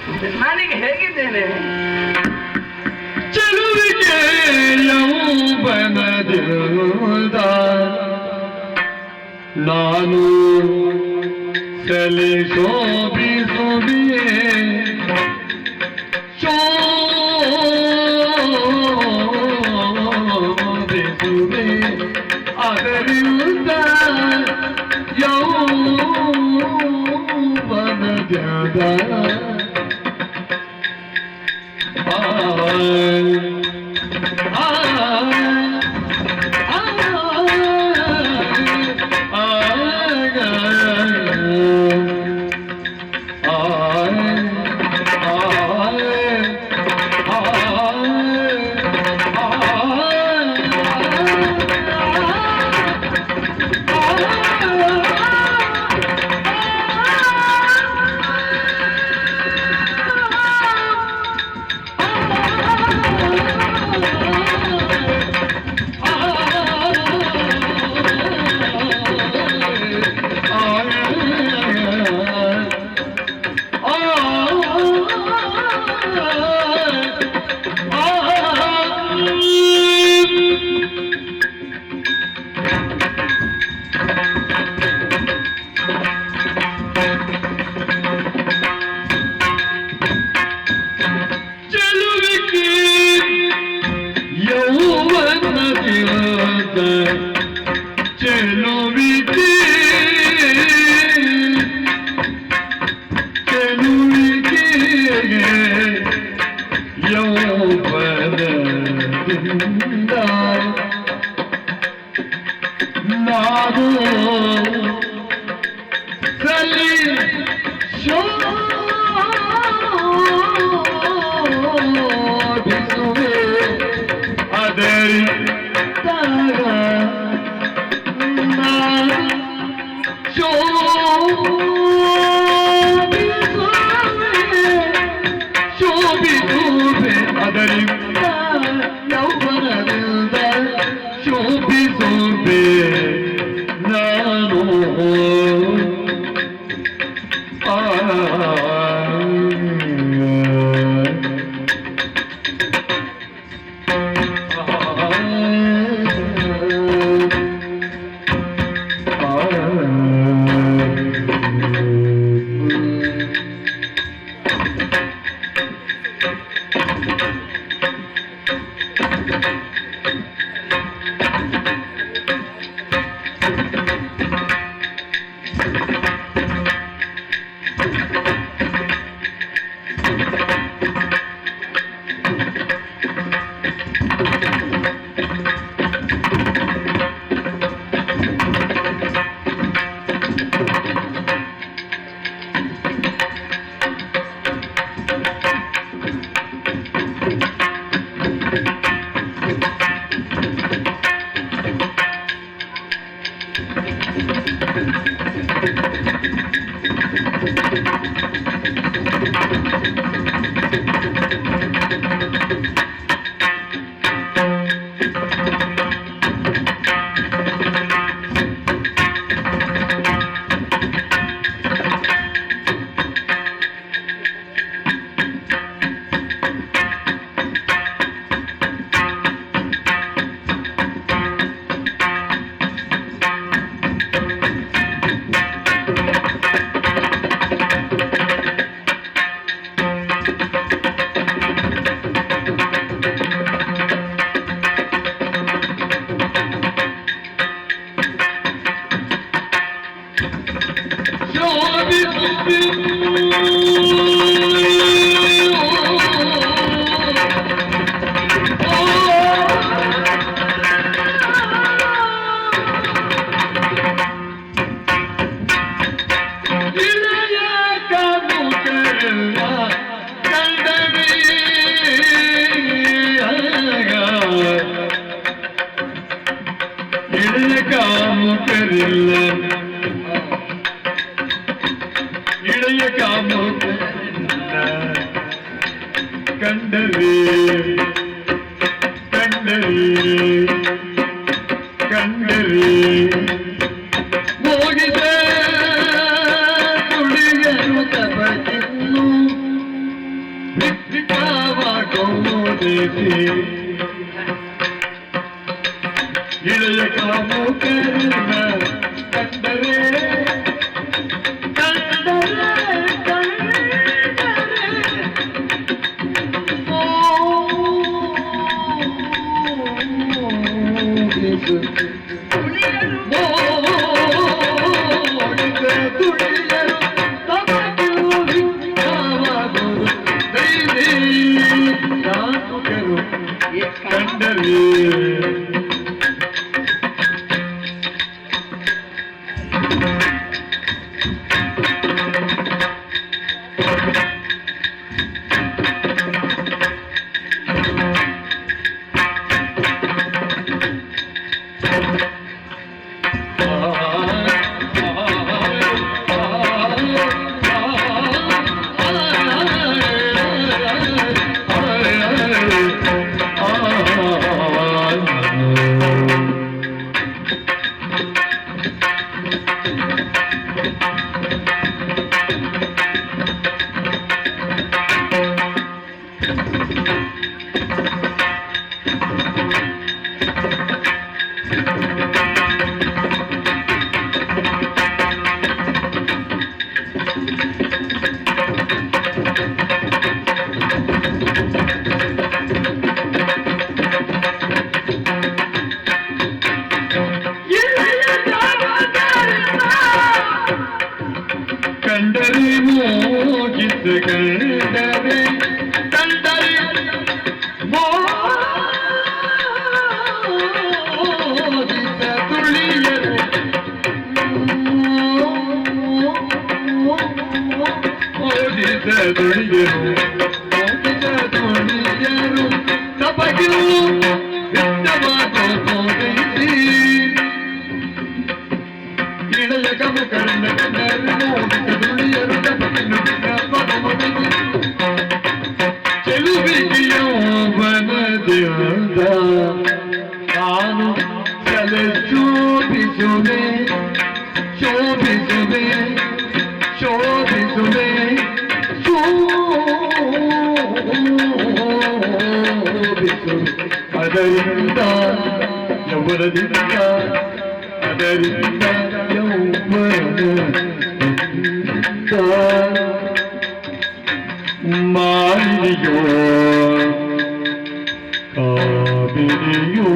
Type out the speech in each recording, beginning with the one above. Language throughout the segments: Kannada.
ನಾನೀಗ ಹೇಗಿದ್ದೇನೆ? ಚೆಲುವಿಗೆ ಯೌವನದಿಂದ ನಾನು ತಲೆ ಶೋಭಿಸುವೆ ಶೋಭಿಸುವೆ ಅದರಿಂದ ಯೌವನದಿಂದ ಸೋಲಿಸಿ ಇಳೆಯ ಕಾಮುಕರನ್ನ ಕಂಡರೆ ಕಂಡರೆ ಮೋಗಿಸ ಕಂಡರೆ ಕಂಡರೆ ಮೋಗಿಸ ತುಳಿಯರು ಮೋಗಿಸ ತುಳಿಯರು ಮೋಗಿಸ ತುಳಿಯರು ತಪಗಿರು ವಿತ್ತವಾದೋದೈಸಿ ಇಳೆಯ ಕಮಕರನ್ನ ಕಂಡರೆ ಮೋಗಿಸ ತುಳಿಯರು ತಪಗಿರು ಚೆಲುವಿಗೆಯೌವನದಿಂದ ನಾನು ತಲೆ ಶೋಭಿಸುವೆ ಶೋಭಿಸುವೆ ಶೋಭಿಸುವೆ ಶೋಭಿಸುವೆ ಅದರಿಂದ ಯೌವನದಿಂದ ಅದರಿಂದ ಯೌವನದಿಂದ ಮಾರಿಯೋ ಕಾವಿರಿಯೋ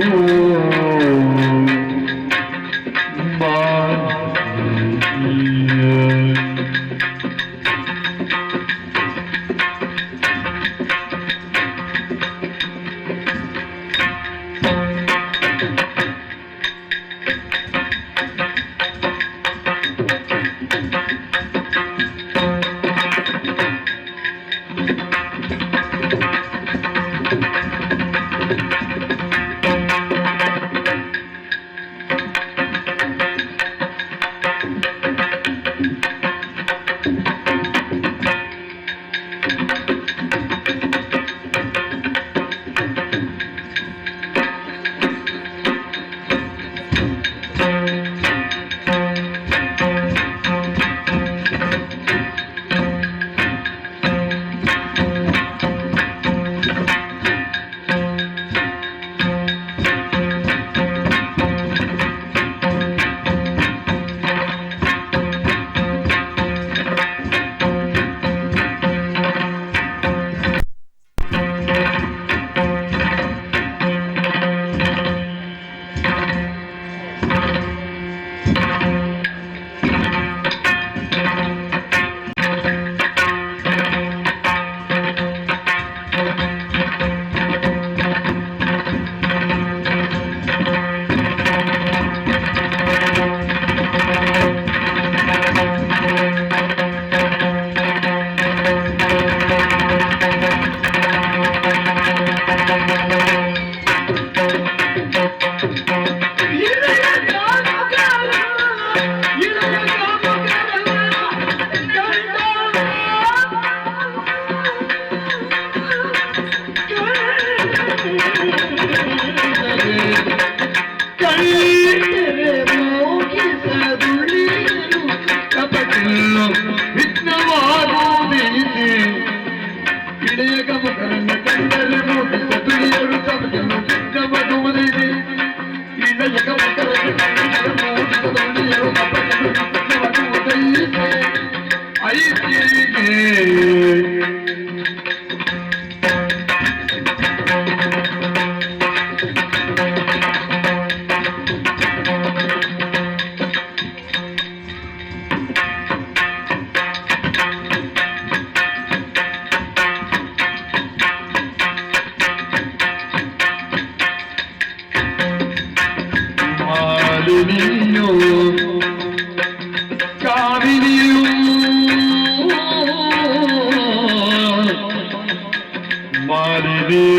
ಆಗಿದೆ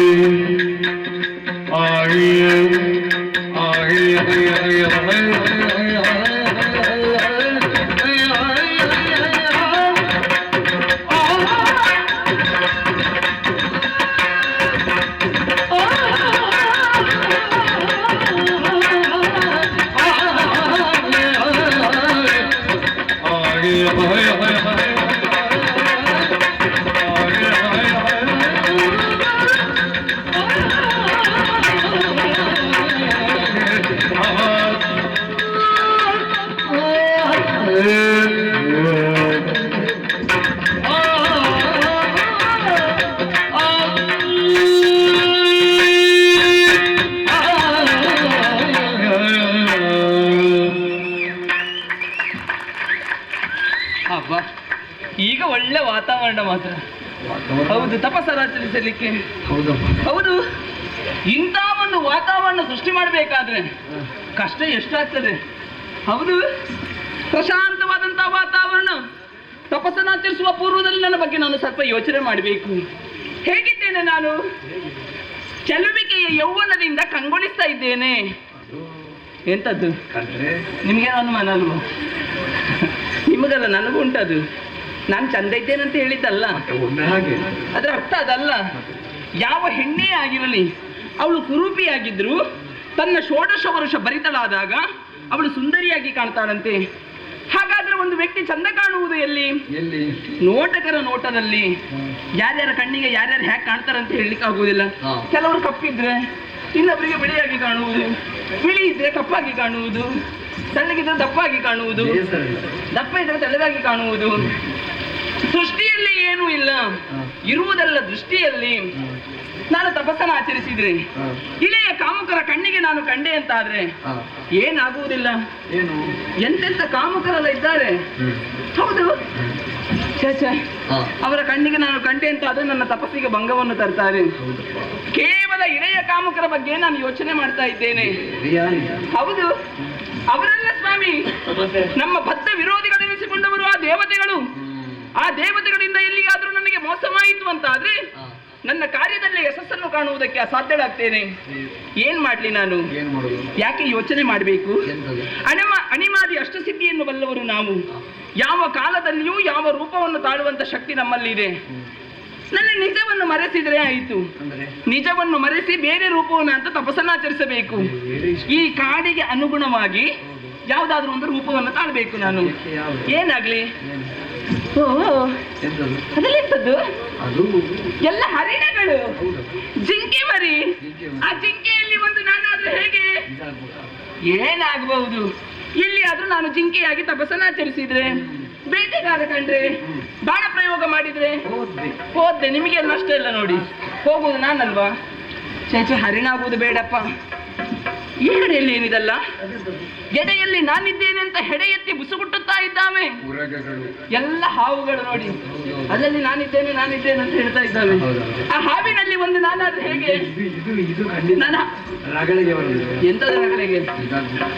ಹಬ್ಬ ಈಗ ಒಳ್ಳೆ ವಾತಾವರಣ ಮಾತ್ರ ಹೌದು ತಪಸ್ಸರಾಚರಿಸಲಿಕ್ಕೆ ಹೌದು ಇಂಥ ಒಂದು ವಾತಾವರಣ ಸೃಷ್ಟಿ ಮಾಡಬೇಕಾದ್ರೆ ಕಷ್ಟ ಎಷ್ಟಾಗ್ತದೆ ಹೌದು ಪ್ರಶಾಂತವಾದಂತಹ ವಾತಾವರಣ ತಪಸ್ಸನ್ನಾಚರಿಸುವ ಪೂರ್ವದಲ್ಲಿ ನನ್ನ ಬಗ್ಗೆ ನಾನು ಸ್ವಲ್ಪ ಯೋಚನೆ ಮಾಡಬೇಕು ಹೇಗಿದ್ದೇನೆ ನಾನು ಚೆಲುವಿಕೆಯ ಯೌವನದಿಂದ ಕಂಗೊಳಿಸ್ತಾ ಇದ್ದೇನೆ ಎಂತದ್ದು ನಿಮ್ಗೇನು ಅನುಮಾನ ಅಲ್ವಾ ನಿಮಗಲ್ಲ ನನಗೂ ಉಂಟದು ನಾನು ಚಂದ ಇದ್ದೇನಂತ ಹೇಳಿದ್ದಲ್ಲ ಅದರ ಅರ್ಥ ಅದಲ್ಲ ಯಾವ ಹೆಣ್ಣೇ ಆಗಿರಲಿ ಅವಳು ಕುರೂಪಿಯಾಗಿದ್ರು ತನ್ನ ಷೋಡಶ ವರುಷ ಭರಿತಳಾದಾಗ ಅವಳು ಸುಂದರಿಯಾಗಿ ಕಾಣ್ತಾಳಂತೆ ಹಾಗಾದ್ರೆ ಒಂದು ವ್ಯಕ್ತಿ ಚಂದ ಕಾಣುವುದು ಎಲ್ಲಿ ನೋಟಕರ ನೋಟದಲ್ಲಿ ಯಾರ್ಯಾರ ಕಣ್ಣಿಗೆ ಯಾರ್ಯಾರು ಹೇಗೆ ಕಾಣ್ತಾರಂತ ಹೇಳಲಿಕ್ಕೆ ಆಗುವುದಿಲ್ಲ ಕೆಲವರು ಕಪ್ಪಿದ್ರೆ ಇನ್ನೊಬ್ಬರಿಗೆ ಬಿಳಿಯಾಗಿ ಕಾಣುವುದು ಬಿಳಿ ಇದ್ರೆ ಕಪ್ಪಾಗಿ ಕಾಣುವುದು ಸಣ್ಣಗಿದ್ರೆ ದಪ್ಪಾಗಿ ಕಾಣುವುದು ದಪ್ಪ ಇದ್ರೆ ತೆಳ್ಳಗಾಗಿ ಕಾಣುವುದು ಸೃಷ್ಟಿಯಲ್ಲಿ ಏನೂ ಇಲ್ಲ ಇರುವುದೆಲ್ಲ ದೃಷ್ಟಿಯಲ್ಲಿ ನಾನು ತಪಸ್ಸನ್ನು ಆಚರಿಸಿದ್ರೆ ಇಳೆಯ ಕಾಮುಕರ ಕಣ್ಣಿಗೆ ನಾನು ಕಂಡೆ ಅಂತಾದ್ರೆ ಏನಾಗುವುದಿಲ್ಲ ಎಂತೆಂತ ಕಾಮುಕರೆಲ್ಲ ಇದ್ದಾರೆ ಹೌದು ಅವರ ಕಣ್ಣಿಗೆ ನಾನು ಕಂಡೆ ಅಂತಾದ್ರೆ ನನ್ನ ತಪಸ್ಸಿಗೆ ಭಂಗವನ್ನು ತರ್ತಾರೆ ಕೇವಲ ಇಳೆಯ ಕಾಮುಕರ ಬಗ್ಗೆ ನಾನು ಯೋಚನೆ ಮಾಡ್ತಾ ಇದ್ದೇನೆ ಹೌದು ಅವರೆಲ್ಲ ಸ್ವಾಮಿ ನಮ್ಮ ಬದ್ಧ ವಿರೋಧಿಗಳೆನಿಸಿಕೊಂಡವರು ಆ ದೇವತೆಗಳಿಂದ ಎಲ್ಲಿಗಾದ್ರೂ ನನಗೆ ಮೋಸವಾಯಿತು ಅಂತಾದ್ರೆ ನನ್ನ ಕಾರ್ಯದಲ್ಲಿ ಯಶಸ್ಸನ್ನು ಕಾಣುವುದಕ್ಕೆ ಅಸಾಧ್ಯಳಾಗ್ತೇನೆ ಏನ್ ಮಾಡ್ಲಿ ನಾನು ಯಾಕೆ ಯೋಚನೆ ಮಾಡಬೇಕು ಅಣಿಮಾದಿ ಅಷ್ಟಸಿದ್ಧಿಯನ್ನು ಬಲ್ಲವರು ನಾವು ಯಾವ ಕಾಲದಲ್ಲಿಯೂ ಯಾವ ರೂಪವನ್ನು ತಾಳುವಂತ ಶಕ್ತಿ ನಮ್ಮಲ್ಲಿ ಇದೆ ನನ್ನ ನಿಜವನ್ನು ಮರೆಸಿದ್ರೆ ಆಯಿತು ನಿಜವನ್ನು ಮರೆಸಿ ಬೇರೆ ರೂಪವನ್ನು ಅಂತ ತಪಸ್ಸನ್ನಾಚರಿಸಬೇಕು ಈ ಕಾಡಿಗೆ ಅನುಗುಣವಾಗಿ ಯಾವುದಾದ್ರೂ ಒಂದು ರೂಪವನ್ನು ತಾಳ್ಬೇಕು ನಾನು ಏನಾಗ್ಲಿ ಅದೆಂತದ್ದು ಎಲ್ಲ ಹರಿಣಗಳು ಜಿಂಕೆ ಮರಿ ಆ ಜಿಂಕೆಯಲ್ಲಿ ಒಂದು ನಾನಾದ್ರೂ ಹೇಗೆ ಏನಾಗಬಹುದು ಇಲ್ಲಿ ಆದ್ರೂ ನಾನು ಜಿಂಕೆಯಾಗಿ ತಪಸ್ಸನ್ನಾಚರಿಸಿದ್ರೆ ಬೇಟೆಗಾರ ಕಂಡ್ರೆ ಬಾಣ ಪ್ರಯೋಗ ಮಾಡಿದ್ರೆ ಹೋದ್ರೆ ನಿಮಗೆ ನಷ್ಟ ಇಲ್ಲ ನೋಡಿ ಹೋಗುವುದು ನಾನಲ್ವಾ ಚೇಚೆ ಹರಿಣ ಆಗುವುದು ಬೇಡಪ್ಪ ಈ ಕಡೆಯಲ್ಲಿ ಏನಿದಲ್ಲ ಎಡೆಯಲ್ಲಿ ನಾನಿದ್ದೇನೆ ಅಂತ ಹೆಡೆ ಎತ್ತಿ ಬುಸುಗುಟ್ಟುತ್ತಾ ಇದ್ದಾವೆ ಎಲ್ಲ ಹಾವುಗಳು ನೋಡಿ ಅದರಲ್ಲಿ ನಾನಿದ್ದೇನೆ ಅಂತ ಹೇಳ್ತಾ ಇದ್ದಾವೆ ಆ ಹಾವಿನಲ್ಲಿ ಒಂದು ನಾನಾದ್ರೆ ಹೇಗೆ ಎಂತದ ರಗಳೆಗೆ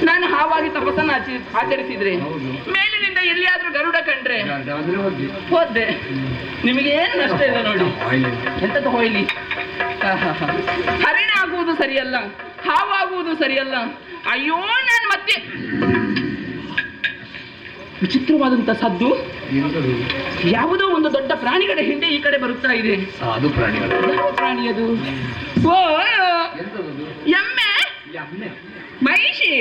ನಾನು ಹಾವಾಗಿ ತಪಸ್ಸನ್ನು ಆಚರಿಸಿದ್ರೆ ಮೇಲಿನಿಂದ ಎಲ್ಲಿಯಾದ್ರೂ ಗರುಡ ಕಂಡ್ರೆ ಹೋದೆ ನಿಮಗೆ ಏನು ನಷ್ಟ ಇಲ್ಲ ನೋಡಿ ಎಂತದ್ದು ಹೋಯ್ಲಿ ಹರಿಣ ಆಗುವುದು ಸರಿಯಲ್ಲ ಹಾವಾಗುವುದು ಸರಿಯಲ್ಲ ಅಯ್ಯೋ ನಾನು ಮತ್ತೆ ವಿಚಿತ್ರವಾದಂತ ಸದ್ದು ಯಾವುದೋ ಒಂದು ದೊಡ್ಡ ಪ್ರಾಣಿಗಳ ಹಿಂದೆ ಈ ಕಡೆ ಬರುತ್ತಾ ಇದೆ ಯಾವ ಪ್ರಾಣಿ ಅದು ಓ ಎಮ್ಮೆ ಮಹಿಷಿ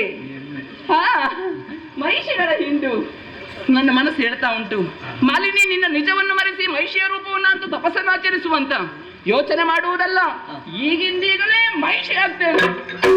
ಮಹಿಷಿಗಳ ಹಿಂಡು ನನ್ನ ಮನಸ್ಸು ಹೇಳ್ತಾ ಉಂಟು ಮಾಲಿನಿ ನಿನ್ನ ನಿಜವನ್ನು ಮರೆಸಿ ಮಹಿಷಿಯ ರೂಪವನ್ನು ಅಂತ ತಪಸ್ಸನ್ನು ಆಚರಿಸುವಂತ ಯೋಚನೆ ಮಾಡುವುದಲ್ಲ ಈಗಿಂದೀಗಲೇ ಮಹಿಷಿ ಆಗ್ತೇನೆ